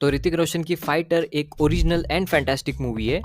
तो ऋतिक रोशन की फाइटर एक ओरिजिनल एंड फैंटास्टिक मूवी है।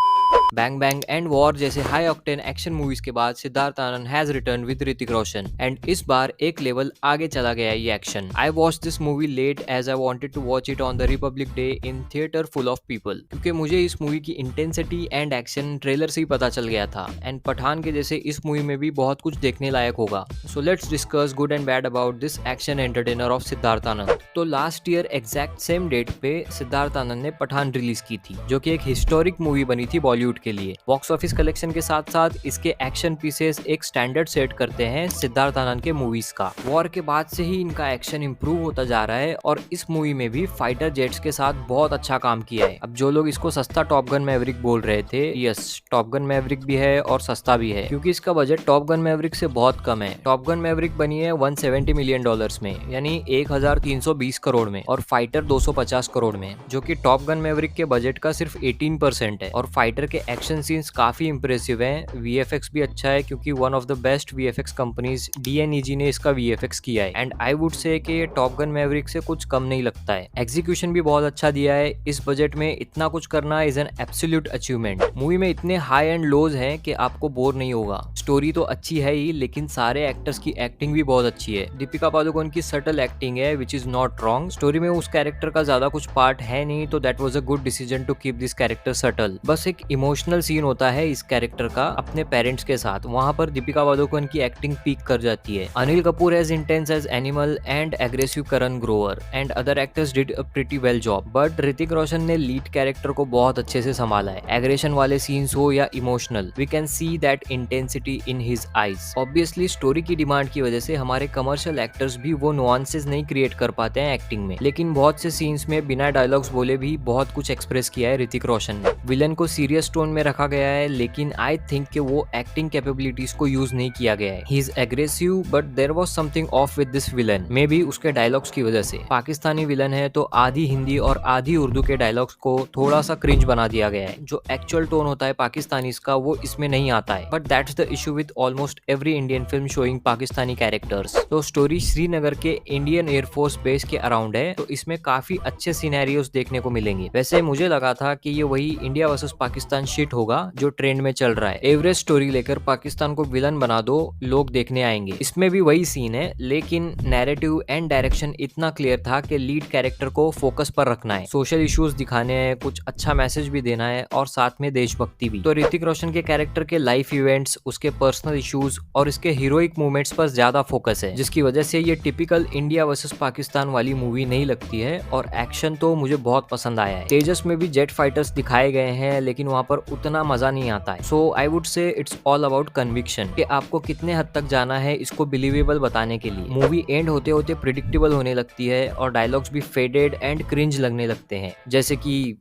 बैंग बैंग एंड वॉर जैसे हाई ऑक्टेन एक्शन मूवीज के बाद Siddharth Anand has return with Hrithik Roshan and इस बार एक लेवल आगे चला गया ये action. I watch this movie late as I wanted to watch it on the Republic Day in theatre full of people, क्योंकि मुझे इस मूवी की इंटेंसिटी एंड एक्शन ट्रेलर से ही पता चल गया था एंड पठान के जैसे इस मूवी में भी बहुत कुछ देखने लायक होगा। So let's discuss good and bad about this action entertainer of Siddharth Anand. तो last year exact same date पे सिद्धार्थ आनंद ने पठान रिलीज की थी, जो कि एक हिस्टोरिक मूवी बनी थी बॉलीवुड के लिए। बॉक्स ऑफिस कलेक्शन के साथ साथ इसके एक्शन पीसेस एक स्टैंडर्ड सेट करते हैं सिद्धार्थ आनंद के मूवीज का। वॉर के बाद से ही इनका एक्शन इंप्रूव होता जा रहा है और इस मूवी में भी फाइटर जेट्स के साथ बहुत अच्छा काम किया है। अब जो लोग इसको सस्ता टॉप गन मैवरिक बोल रहे थे, यस, टॉप गन मैवरिक भी है और सस्ता भी है, क्योंकि इसका बजट टॉप गन मैवरिक से बहुत कम है। टॉप गन मैवरिक बनी है 170 मिलियन डॉलर्स में, यानी 1320 करोड़ में, और फाइटर 250 करोड़ में, जो कि टॉप गन मैवरिक के बजट का सिर्फ 18% है। और फाइटर के एक्शन सीन्स काफी इंप्रेसिव हैं। वीएफएक्स भी अच्छा है, क्योंकि one of the best VFX companies DNEG ने इसका वीएफएक्स किया है एंड आई वुड से कि टॉप गन मैवरिक से कुछ कम नहीं लगता है। एग्जीक्यूशन भी बहुत अच्छा दिया है। इस बजट में इतना कुछ करना is an absolute achievement. Movie में इतने हाई एंड लोज हैं कि आपको बोर नहीं होगा। स्टोरी तो अच्छी है ही, लेकिन सारे एक्टर्स की एक्टिंग भी बहुत अच्छी है। दीपिका पादुकोण की सटल एक्टिंग है which is not wrong. Story में उस कैरेक्टर का ज्यादा कुछ पार्ट है नहीं, तो that was a good decision to keep this character subtle. बस एक इमोशनल सीन होता है इस कैरेक्टर का अपने पेरेंट्स के साथ, वहां पर दीपिका पादुकोण की एक्टिंग पीक कर जाती है। Anil Kapoor as intense as animal and aggressive Karan Grover and other actors did a pretty well job, but Hrithik Roshan ने लीड कैरेक्टर को बहुत अच्छे से संभाला है। एग्रेशन वाले सीन्स हो या emotional, we can see that intensity in his eyes. Obviously story की डिमांड की वजह से हमारे कमर्शियल एक्टर्स भी वो नुआंसेस नहीं क्रिएट कर पाते हैं एक्टिंग में, लेकिन बहुत से सीन्स में बिना डायलॉग्स बोले भी बहुत कुछ एक्सप्रेस किया है ऋतिक रोशन ने। विलन को सीरियस टोन में रखा गया है, लेकिन आई थिंक कि वो एक्टिंग कैपेबिलिटीज को यूज नहीं किया गया है। He is aggressive, but there was something off with this villain, may be उसके डायलॉग्स की वजह से। पाकिस्तानी विलन है तो आधी हिंदी और आधी उर्दू के डायलॉग्स को थोड़ा सा क्रिंज बना दिया गया है। जो एक्चुअल टोन होता है पाकिस्तानी का, वो इसमें नहीं आता है, but that's the issue with almost every Indian film showing Pakistani characters. तो स्टोरी श्रीनगर के इंडियन एयरफोर्स बेस के अराउंड है, तो इसमें काफी अच्छे सिनेरियोस देखने को मिलेंगे। वैसे मुझे लगा था कि ये वही इंडिया वर्सेस पाकिस्तान शिट होगा जो ट्रेंड में चल रहा है। एवरेज स्टोरी लेकर पाकिस्तान को विलन बना दो, लोग देखने आएंगे। इसमें भी वही सीन है, लेकिन नैरेटिव एंड डायरेक्शन इतना क्लियर था कि लीड कैरेक्टर को फोकस पर रखना है, सोशल इश्यूज दिखाने हैं, कुछ अच्छा मैसेज भी देना है और साथ में देशभक्ति भी। तो ऋतिक रोशन के कैरेक्टर के लाइफ इवेंट्स, उसके पर्सनल इश्यूज और इसके हीरोइक मूवमेंट्स पर ज्यादा फोकस है, जिसकी वजह से ये टिपिकल इंडिया वर्सेस पाकिस्तान वाली मूवी नहीं लगती है। और एक्शन तो मुझे बहुत पसंद आया है। तेजस में भी जेट फाइटर्स दिखाए गए हैं, लेकिन वहां पर उतना मजा नहीं आता है। So I would say it's all about conviction, कि आपको कितने हद तक जाना है इसको बिलीवेबल बताने के लिए। मूवी एंड होते होते प्रिडिक्टेबल होने लगती है और डायलॉग्स भी फेडेड एंड क्रिंज लगने लगते हैं, जैसे कि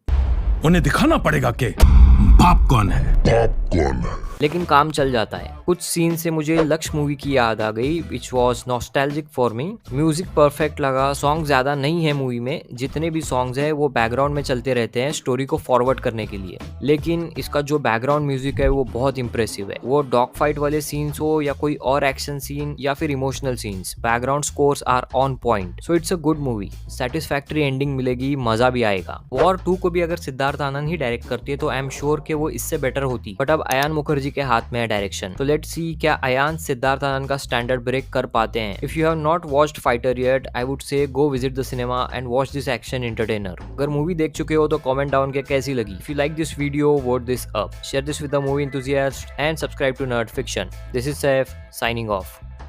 उन्हें दिखाना पड़ेगा कि बाप कौन है। लेकिन काम चल जाता है। कुछ सीन से मुझे लक्ष्य मूवी की याद आ गई, which was nostalgic for me. Music perfect लगा। सॉन्ग ज्यादा नहीं है मूवी में, जितने भी सॉन्ग्स है वो बैकग्राउंड में चलते रहते हैं स्टोरी को फॉरवर्ड करने के लिए, लेकिन इसका जो बैकग्राउंड म्यूजिक है वो बहुत इंप्रेसिव है। वो डॉग फाइट वाले सीन्स हो या कोई और एक्शन सीन या फिर emotional scenes, background scores are on point. So it's a good movie. Satisfactory ending मिलेगी, मजा भी आएगा। वॉर 2 को भी अगर सिद्धार्थ आनंद ही डायरेक्ट करती है तो आई एम श्योर कि वो इससे बेटर होती, बट अब अयान मुखर्जी के हाथ में है डायरेक्शन। तो लेट्स सी क्या अयान सिद्धार्थ आनंद का स्टैंडर्ड ब्रेक कर पाते हैं। If you have not watched Fighter yet, I would say go visit the cinema and watch this action entertainer. अगर मूवी देख चुके हो तो कमेंट डाउन के कैसी लगी। If you like this video, vote this up, share this with the movie enthusiast and subscribe to Nerd Fiction. This is Saif signing of.